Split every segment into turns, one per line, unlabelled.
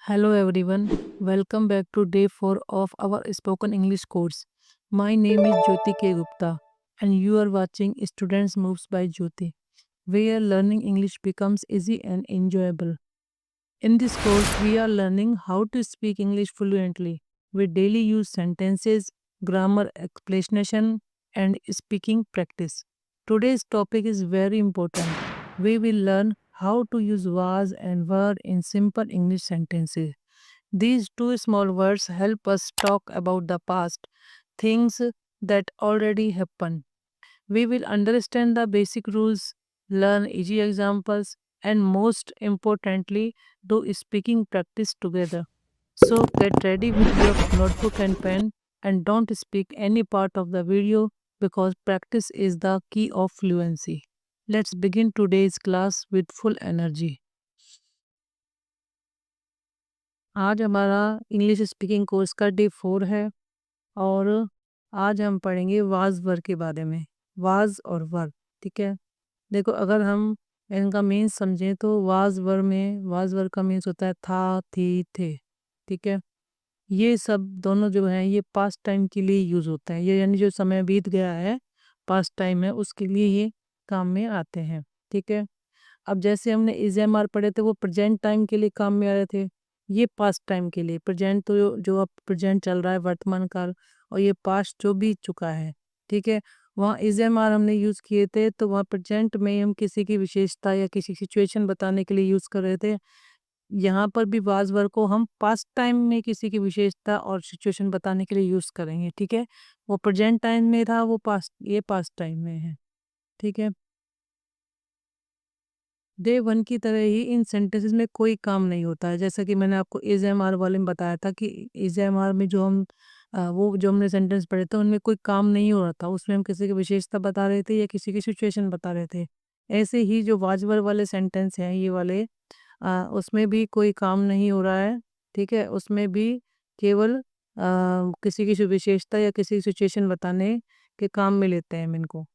Hello everyone, welcome back to day 4 of our spoken English course. My name is Jyoti K. Gupta and you are watching Students Moves by Jyoti, where learning English becomes easy and enjoyable. In this course, we are learning how to speak English fluently with daily use sentences, grammar explanation, and speaking practice. Today's topic is very important. We will learn how to use was and were in simple English sentences. These two small words help us talk about the past, things that already happened. We will understand the basic rules, learn easy examples, and most importantly, do speaking practice together. So get ready with your notebook and pen and don't speak any part of the video because practice is the key of fluency. Let's begin today's class with full energy. आज हमारा English speaking course का day 4 है और आज हम पढ़ेंगे was वर के बारे में। वाज और वर, ठीक है। देखो, अगर हम इनका मीन्स समझें तो वाज वर का मीन्स होता है था, थी, थे, ठीक है। ये सब दोनों जो हैं ये पास्ट टाइम के लिए यूज़ होता है, ये यानी जो समय बीत गया है, पास्ट टाइम है, उसके लिए ये काम में आते हैं, ठीक है। अब जैसे हमने इज़-एम-आर पढ़े थे वो प्रेजेंट टाइम के लिए काम में आ रहे थे, ये पास्ट टाइम के लिए, प्रेजेंट तो जो अब प्रेजेंट चल रहा है वर्तमान काल, और ये पास्ट जो बीत चुका है, ठीक है। वहाँ इज़-एम-आर हमने यूज़ किए थे तो वहाँ प्रेजेंट में हम किसी की विशेषता या किसी सिचुएशन बताने के लिए यूज़ कर रहे थे। यहाँ पर भी वाज वर्ड को हम पास्ट टाइम में किसी की विशेषता और सिचुएशन बताने के लिए यूज़ करेंगे, ठीक है। वो प्रेजेंट टाइम में था, वो पास्ट, ये पास्ट टाइम में है, ठीक है। डे 1 की तरह ही इन सेंटेंसेस में कोई काम नहीं होता है, जैसा कि मैंने आपको इज़-एम-आर वाले में बताया था कि इज़-एम-आर में जो हम वो जो हमने सेंटेंस पढ़े थे उनमें कोई काम नहीं हो रहा था, उसमें हम किसी की विशेषता बता रहे थे या किसी की सिचुएशन बता रहे थे। ऐसे ही जो वाजवर वाले सेंटेंस हैं ये वाले, उसमें भी कोई काम नहीं हो रहा है, ठीक है। उसमें भी केवल किसी की विशेषता या किसी की सिचुएशन बताने के काम में लेते हैं हम इनको,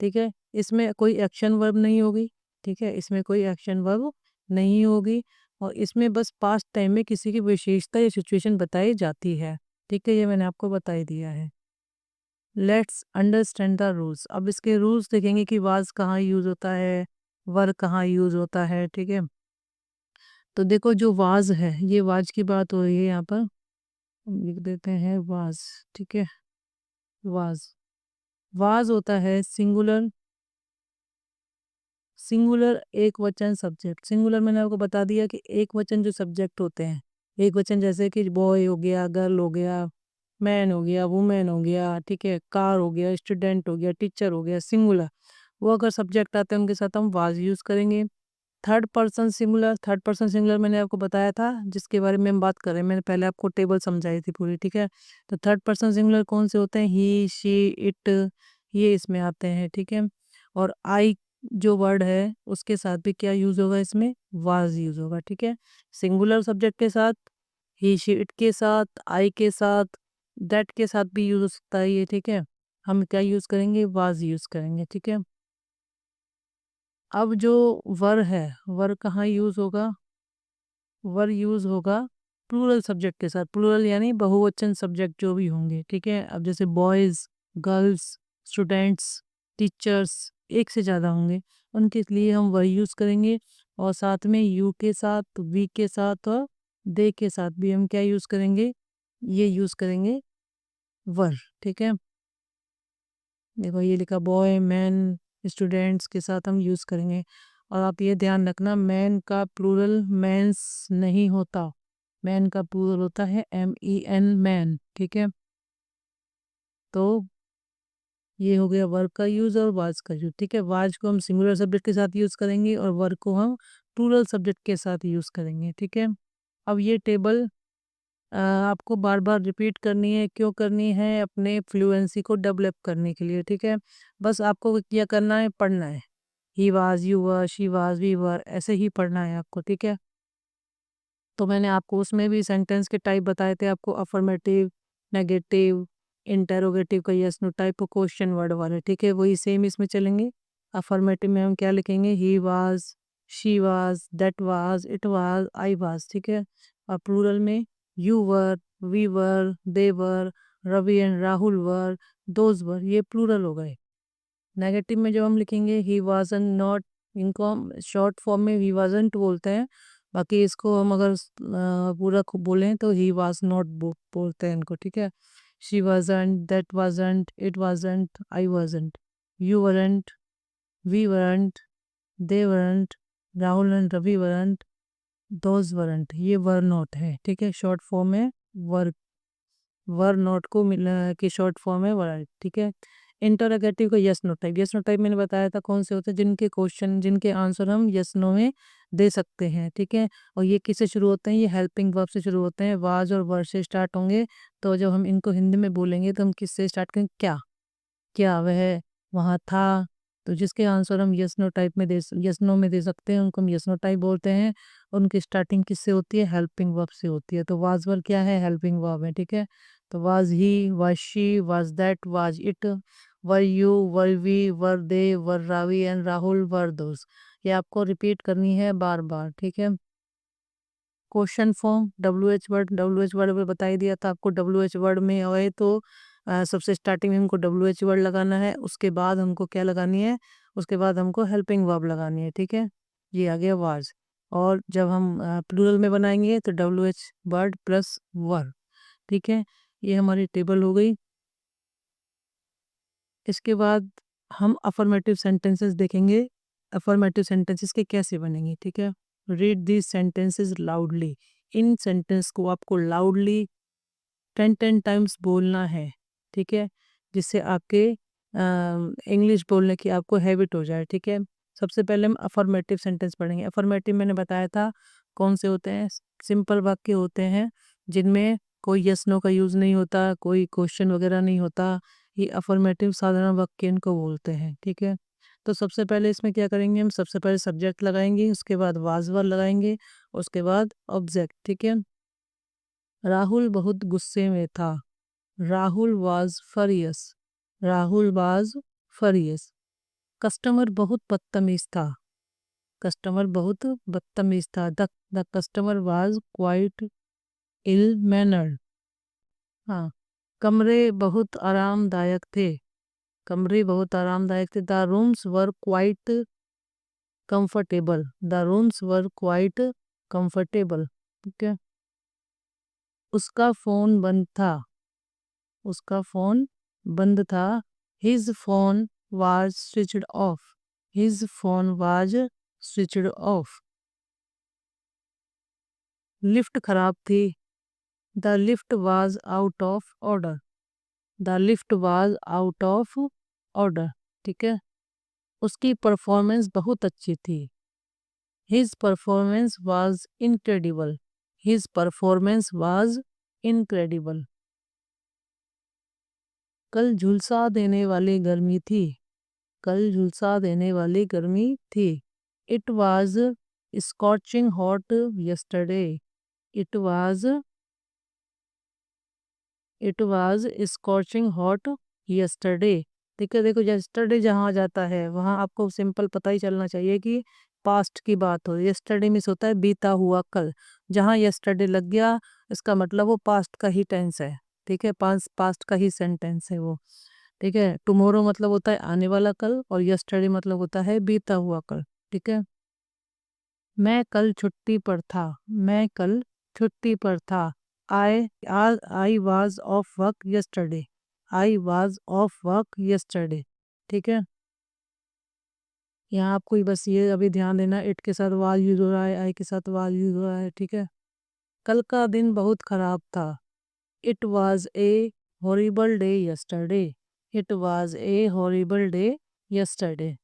ठीक है। इसमें कोई एक्शन वर्ब नहीं होगी, ठीक है, इसमें कोई एक्शन वर्ब नहीं होगी और इसमें बस पास्ट टाइम में किसी की विशेषता या सिचुएशन बताई जाती है, ठीक है। ये मैंने आपको बता ही दिया है। Let's understand the rules. अब इसके रूल्स देखेंगे कि वाज कहाँ यूज़ होता है, वर कहाँ यूज़ होता है, ठीक है। तो देखो, जो वाज है, ये वाज की बात हो रही है यहाँ पर, हम लिख देते हैं वाज, ठीक है। वाज वाज होता है सिंगुलर, सिंगुलर एक वचन सब्जेक्ट। सिंगुलर मैंने आपको बता दिया कि एक वचन जो सब्जेक्ट होते हैं, एक वचन जैसे कि बॉय हो गया, गर्ल हो गया, मैन हो गया, वुमेन हो गया, ठीक है, कार हो गया, स्टूडेंट हो गया, टीचर हो गया, सिंगुलर, वो अगर सब्जेक्ट आते हैं उनके साथ हम वाज यूज़ करेंगे। थर्ड पर्सन सिंगुलर मैंने आपको बताया था, जिसके बारे में हम बात कर रहे हैं, मैंने पहले आपको टेबल समझाई थी पूरी, ठीक है। तो थर्ड पर्सन सिंगुलर कौन से होते हैं, ही, शी, इट, ये इसमें आते हैं, ठीक है। और आई जो वर्ड है उसके साथ भी क्या यूज़ होगा, इसमें वाज यूज़ होगा, ठीक है। सिंगुलर सब्जेक्ट के साथ, ही, शी, इट के साथ, आई के साथ, दैट के साथ भी यूज़ हो सकता है ये, ठीक है। हम क्या यूज़ करेंगे, वाज यूज़ करेंगे, ठीक है। अब जो वर है, वर कहाँ यूज़ होगा, वर यूज़ होगा प्लूरल सब्जेक्ट के साथ, प्लूरल यानी बहुवचन सब्जेक्ट जो भी होंगे, ठीक है। अब जैसे बॉयज़, गर्ल्स, स्टूडेंट्स, टीचर्स, एक से ज़्यादा होंगे, उनके लिए हम वर यूज़ करेंगे और साथ में यू के साथ, वी के साथ और दे के साथ भी हम क्या यूज़ करेंगे, ये यूज़ करेंगे वर, ठीक है। देखो ये लिखा बॉय, मैन, स्टूडेंट्स के साथ हम यूज़ करेंगे और आप ये ध्यान रखना, मैन का प्लूरल मैंस नहीं होता, मैन का प्लूरल होता है MEN, मैन, ठीक है। तो ये हो गया वर्ब का यूज़ और वाज का यूज़, ठीक है। वाज को हम सिंगुलर सब्जेक्ट के साथ यूज़ करेंगे और वर्ब को हम प्लूरल सब्जेक्ट के साथ यूज़ करेंगे, ठीक है। अब ये टेबल आपको बार बार रिपीट करनी है, क्यों करनी है, अपने फ्लुएंसी को डेवलप करने के लिए, ठीक है। बस आपको क्या करना है, पढ़ना है, he was, you were, she was, we were, ऐसे ही पढ़ना है आपको, ठीक है। तो मैंने आपको उसमें भी सेंटेंस के टाइप बताए थे आपको, अफर्मेटिव, नेगेटिव, इंटेरोगेटिव का यस नो टाइप, और क्वेश्चन वर्ड वाले, ठीक है। वही सेम इसमें चलेंगे। अफर्मेटिव में हम क्या लिखेंगे, he was, she was, that was, it was, I was, ठीक है। और प्लूरल में you were, we were, they were, Ravi and Rahul were, those were, ये प्लूरल हो गए। नेगेटिव में जब हम लिखेंगे ही वाजन नॉट, इनको हम शॉर्ट फॉर्म में ही वाजंट बोलते हैं, बाकी इसको हम अगर पूरा खूब बोलें तो ही वाज नॉट बोलते हैं इनको, ठीक है। She wasn't, that wasn't, it wasn't, I wasn't, you weren't, we weren't, they weren't, Rahul and Ravi weren't, those weren't, ये वर नॉट है, ठीक है। शॉर्ट फॉर्म है वर, वर नॉट को मिला की शॉर्ट फॉर्म है वर, ठीक है। इंटरोगेटिव का yes no type, yes no type मैंने बताया था कौन से होते हैं, जिनके क्वेश्चन, जिनके आंसर हम यस नो में दे सकते हैं, ठीक है। और ये किससे शुरू होते हैं, ये हेल्पिंग वर्ब से शुरू होते हैं, वाज और वर से स्टार्ट होंगे। तो जब हम इनको हिंदी में बोलेंगे तो हम किससे स्टार्ट करेंगे, क्या, क्या वह वहाँ था। तो जिसके आंसर हम यस नो टाइप में यस नो में दे सकते हैं उनको हम यस नो टाइप बोलते हैं। उनकी स्टार्टिंग किससे होती है, हेल्पिंग वर्ब से होती है। तो वाज वर क्या है, हेल्पिंग वर्ब है, ठीक है। तो was he, was she, was that, was it, were you, were we, were they, were Ravi and Rahul, were दोस्त। ये आपको रिपीट करनी है बार बार, ठीक है। Question form W H word, W H word में बता ही दिया था आपको। डब्ल्यू एच वर्ड में आए तो सबसे स्टार्टिंग में हमको डब्ल्यू एच वर्ड लगाना है, उसके बाद हमको क्या लगानी है, उसके बाद हमको हेल्पिंग वर्ब लगानी है, ठीक है। ये आ गया वाज। और जब हम प्लूरल में बनाएंगे तो W H word plus verb, ठीक है। ये हमारी टेबल हो गई। इसके बाद हम अफर्मेटिव सेंटेंसेस देखेंगे, अफर्मेटिव सेंटेंसेस के कैसे बनेंगे, ठीक है। Read these sentences loudly, in sentence को आपको लाउडली 10 टाइम्स बोलना है, ठीक है, जिससे आपके इंग्लिश बोलने की आपको हैबिट हो जाए, ठीक है। सबसे पहले हम अफर्मेटिव सेंटेंस पढ़ेंगे। अफर्मेटिव मैंने बताया था कौन से होते हैं, सिंपल वाक्य होते हैं जिनमें कोई यस नो का यूज़ नहीं होता, कोई क्वेश्चन वगैरह नहीं होता, ये अफर्मेटिव साधारण वाक्य इनको बोलते हैं, ठीक है। तो सबसे पहले इसमें क्या करेंगे, हम सबसे पहले सब्जेक्ट लगाएंगे, उसके बाद वाज वर लगाएंगे, उसके बाद ऑब्जेक्ट, ठीक है। राहुल बहुत गुस्से में था, Rahul was furious, Rahul was furious. Customer बहुत बदतमीज था, कस्टमर बहुत बदतमीज था, the customer was quite ill mannered. हाँ, कमरे बहुत आरामदायक थे, कमरे बहुत आरामदायक थे, the rooms were quite comfortable, the rooms were quite comfortable, ठीक है। उसका फोन बंद था, उसका फोन बंद था, his phone was switched off, his phone was switched off. Lift खराब थी, the lift was out of order, the lift was out of order, ठीक है। उसकी परफॉर्मेंस बहुत अच्छी थी, his performance was incredible, his performance was incredible. कल झुलसा देने वाली गर्मी थी, कल झुलसा देने वाली गर्मी थी। It was scorching hot yesterday, it was, it was scorching hot yesterday, ठीक है। देखो यस्टरडे जहाँ जाता है वहाँ आपको सिंपल पता ही चलना चाहिए कि पास्ट की बात हो। यस्टरडे मिस होता है बीता हुआ कल, जहाँ यस्टरडे लग गया इसका मतलब वो पास्ट का ही टेंस है, ठीक है, पास्ट पास्ट का ही सेंटेंस है वो, ठीक है। टुमारो मतलब होता है आने वाला कल, और यस्टरडे मतलब होता है बीता हुआ कल, ठीक है। मैं कल छुट्टी पर था, मैं कल छुट्टी पर था, I I was off work yesterday, I was off work yesterday, ठीक है। यहाँ आपको बस ये अभी ध्यान देना, इट के साथ वाज यूज हो रहा है, आई के साथ वाज यूज हो रहा है, ठीक है। कल का दिन बहुत खराब था, it was a horrible day yesterday, it was a horrible day yesterday.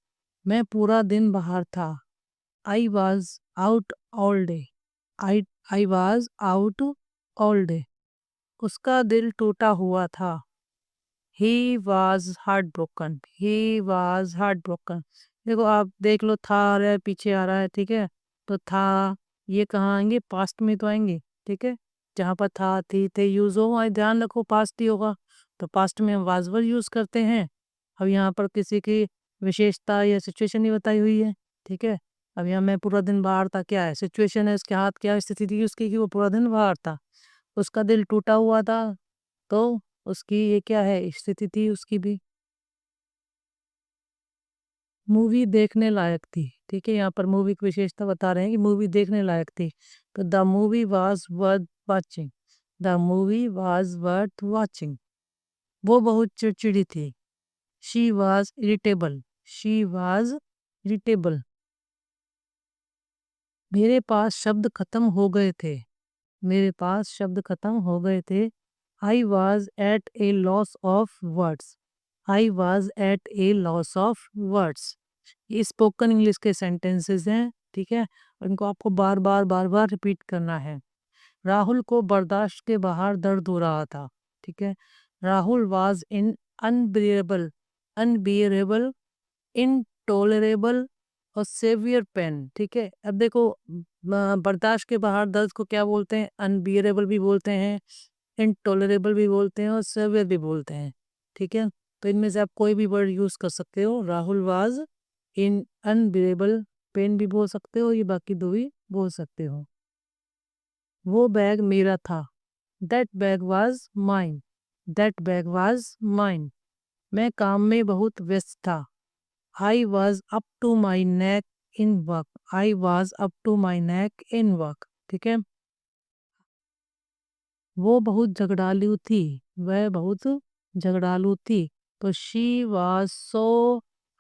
मैं पूरा दिन बाहर था, I was out all day, I I was out all day. उसका दिल टूटा हुआ था, he was heart broken, he was heart broken. देखो आप देख लो, था आ रहा है पीछे आ रहा है, ठीक है। तो था ये कहाँ आएंगे, पास्ट में तो आएंगे, ठीक है। जहाँ पर था थी थे यूज हो वहाँ ध्यान रखो पास्ट ही होगा, तो पास्ट में हम वाज वर यूज करते हैं। अब यहाँ पर किसी की विशेषता या सिचुएशन नहीं बताई हुई है, ठीक है। अब यहाँ मैं पूरा दिन बाहर था, क्या है सिचुएशन है, उसके हाथ क्या स्थिति थी उसकी कि वो पूरा दिन बाहर था, उसका दिल टूटा हुआ था, तो उसकी ये क्या है स्थिति थी उसकी भी। मूवी देखने लायक थी, ठीक है, यहाँ पर मूवी की विशेषता बता रहे हैं कि मूवी देखने लायक थी, तो the movie was worth watching, the movie was worth watching. वो बहुत चिड़चिड़ी थी, she was irritable, she was irritable. मेरे पास शब्द खत्म हो गए थे, मेरे पास शब्द खत्म हो गए थे। I was at A loss of words, I was at A loss of words. ये स्पोकन इंग्लिश के सेंटेंसेस हैं, ठीक है, और इनको आपको बार बार रिपीट करना है। राहुल को बर्दाश्त के बाहर दर्द हो रहा था, ठीक है, Rahul was in unbearable, unbearable, intolerable और सेवियर पेन, ठीक है। अब देखो बर्दाश्त के बाहर दर्द को क्या बोलते हैं, अनबियरेबल भी बोलते हैं, इनटॉलरेबल भी बोलते हैं और सेवियर भी बोलते हैं, ठीक है। तो इनमें से आप कोई भी वर्ड यूज कर सकते हो, Rahul was in unbearable pain भी बोल सकते हो, ये बाकी दो भी बोल सकते हो। वो बैग मेरा था, that bag was mine, that bag was mine. मैं काम में बहुत व्यस्त था, I was up to my neck in work. I was up to my neck in work. ठीक है। वो बहुत झगड़ालू थी, वह बहुत झगड़ालू थी, तो she was so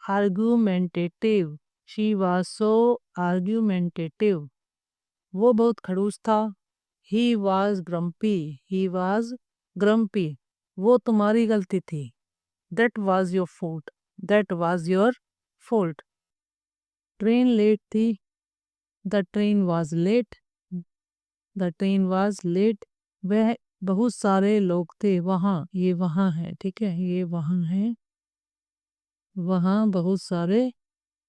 argumentative. She was so argumentative. वो बहुत खड़ूस था, he was grumpy. He was grumpy. वो तुम्हारी गलती थी, that was your fault. That was your fault. Train late थी, the train was late, the train was late. वह बहुत सारे लोग थे वहाँ, ये वहाँ है, ठीक है, ये वहाँ है, वहाँ बहुत सारे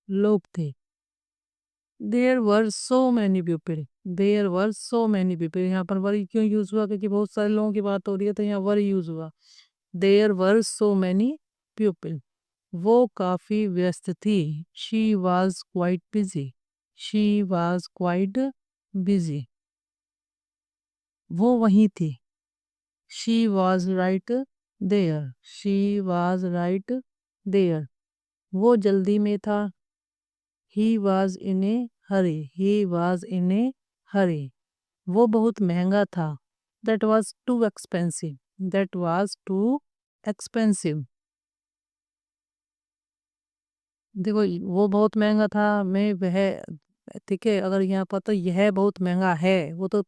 लोग थे। There were so many people, there were so many people. यहाँ पर वर क्यों यूज हुआ, क्योंकि बहुत सारे लोगों की बात हो रही है, तो यहाँ वर यूज हुआ। There were so many people. वो काफी व्यस्त थी, she was quite busy, she was quite busy. वो वहीं थी, she was right there, she was right there. वो जल्दी में था, he was in A Hari, he was in ए हरी। वो बहुत महंगा था, that was too expensive, that was too expensive. देखो वो बहुत महंगा था, मैं वह, ठीक है, अगर यहाँ पर तो यह बहुत महंगा है, वो तो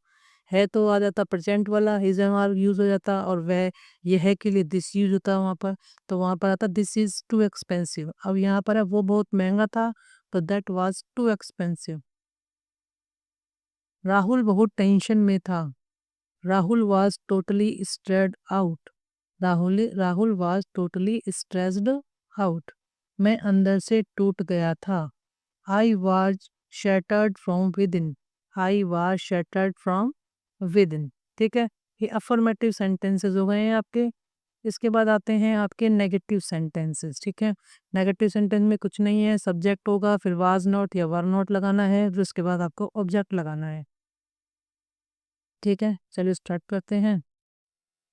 है तो आ जाता प्रेजेंट वाला इज यूज हो जाता, और वह यह के लिए दिस यूज होता वहाँ पर, तो वहाँ पर आता दिस इज टू एक्सपेंसिव। अब यहाँ पर है वो बहुत महंगा था, तो that was too expensive. Rahul बहुत टेंशन में था, Rahul was totally stressed out, Rahul was totally stressed out. मैं अंदर से टूट गया था, I was shattered from with in, I was shattered from with in, ठीक है। ये अफर्मेटिव सेंटेंसेस हो गए हैं आपके। इसके बाद आते हैं आपके नेगेटिव सेंटेंसेस, ठीक है। नेगेटिव सेंटेंस में कुछ नहीं है, सब्जेक्ट होगा, फिर वाज नॉट या वर नॉट लगाना है, फिर उसके बाद आपको ऑब्जेक्ट लगाना है, ठीक है। चलिए स्टार्ट करते हैं।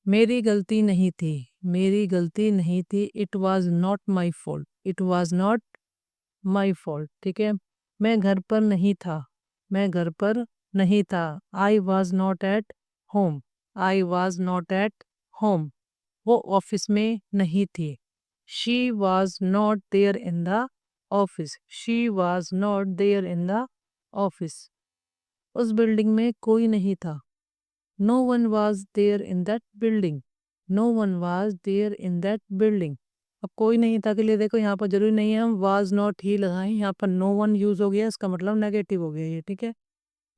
मेरी गलती नहीं थी, मेरी गलती नहीं थी, it was not my fault, it was not my fault, ठीक है। मैं घर पर नहीं था, मैं घर पर नहीं था, I was not at home, I was not at home. वो ऑफिस में नहीं थी, she was not there in the office, she was not there in the office. उस बिल्डिंग में कोई नहीं था, no one was there in that building, no one was there in that building. अब कोई नहीं था के लिए देखो यहाँ पर जरूरी नहीं है हम वाज नॉट ही लगाएं, यहाँ पर नो वन यूज हो गया, इसका मतलब नेगेटिव हो गया ये, ठीक है।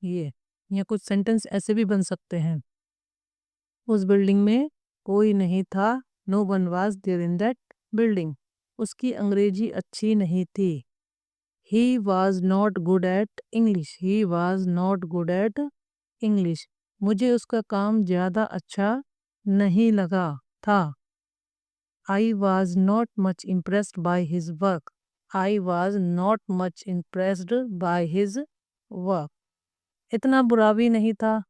ये यहाँ कुछ सेंटेंस ऐसे भी बन सकते हैं, उस बिल्डिंग में कोई नहीं था, no one was there in that building. उसकी अंग्रेजी अच्छी नहीं थी, he was not good at English, he was not good at English. मुझे उसका काम ज़्यादा अच्छा नहीं लगा था, I was not much impressed by his work, I was not much impressed by his work. इतना बुरा भी नहीं था.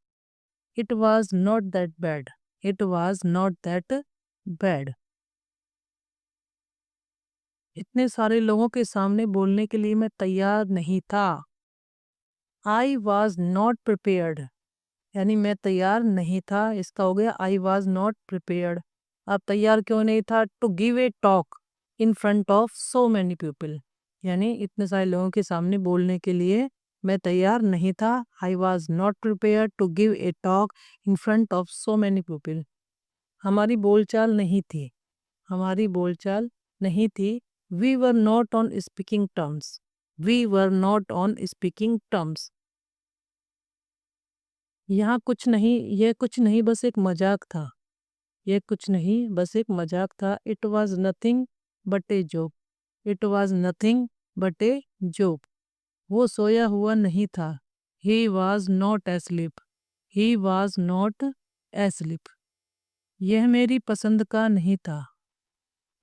It was not that bad. It was not that bad. इतने सारे लोगों के सामने बोलने के लिए मैं तैयार नहीं था. I was not prepared. यानी मैं तैयार नहीं था. इसका हो गया I was not prepared. अब तैयार क्यों नहीं था? To give a talk in front of so many people. यानी इतने सारे लोगों के सामने बोलने के लिए मैं तैयार नहीं था. I was not prepared to give a talk in front of so many people. हमारी बोलचाल नहीं थी. हमारी बोलचाल नहीं थी. We were not on speaking terms. We were not on speaking terms. यहाँ कुछ नहीं, यह कुछ नहीं, बस एक मजाक था. यह कुछ नहीं, बस एक मजाक था. It was nothing but a joke. It was nothing but a joke. वो सोया हुआ नहीं था. He was not asleep. He was not asleep. यह मेरी पसंद का नहीं था.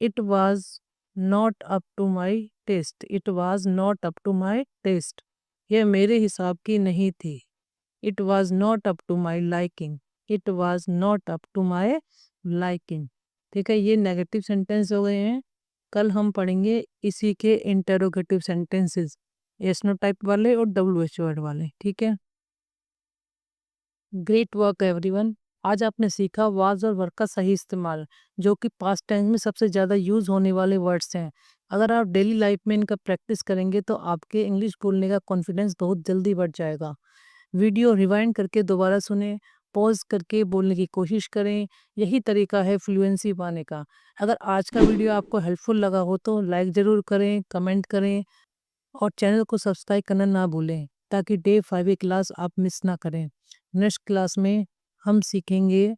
It was not up to my taste. It was not up to my taste. यह मेरे हिसाब की नहीं थी. It was not up to my liking. It was not up to my liking. ठीक है, ये नेगेटिव सेंटेंस हो गए हैं. कल हम पढ़ेंगे इसी के interrogative sentences, yes no type वाले और WH वर्ड वाले. ठीक है. Great work everyone. आज आपने सीखा वाज और वर्क का सही इस्तेमाल, जो कि पास्ट टेंस में सबसे ज़्यादा यूज़ होने वाले वर्ड्स हैं. अगर आप डेली लाइफ में इनका प्रैक्टिस करेंगे तो आपके इंग्लिश बोलने का कॉन्फिडेंस बहुत जल्दी बढ़ जाएगा. वीडियो रिवाइंड करके दोबारा सुने, पॉज करके बोलने की कोशिश करें. यही तरीका है फ्लुएंसी पाने का. अगर आज का वीडियो आपको हेल्पफुल लगा हो तो लाइक ज़रूर करें, कमेंट करें और चैनल को सब्सक्राइब करना ना भूलें, ताकि डे 5 की क्लास आप मिस ना करें. नेक्स्ट क्लास में हम सीखेंगे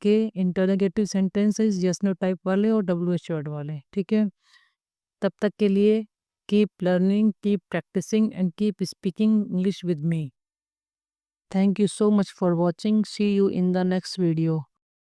के interrogative sentences, yes no type वाले और WH वर्ड वाले. ठीक है. तब तक के लिए keep learning, keep practicing and keep speaking English with me. Thank you so much for watching. See you in the next video.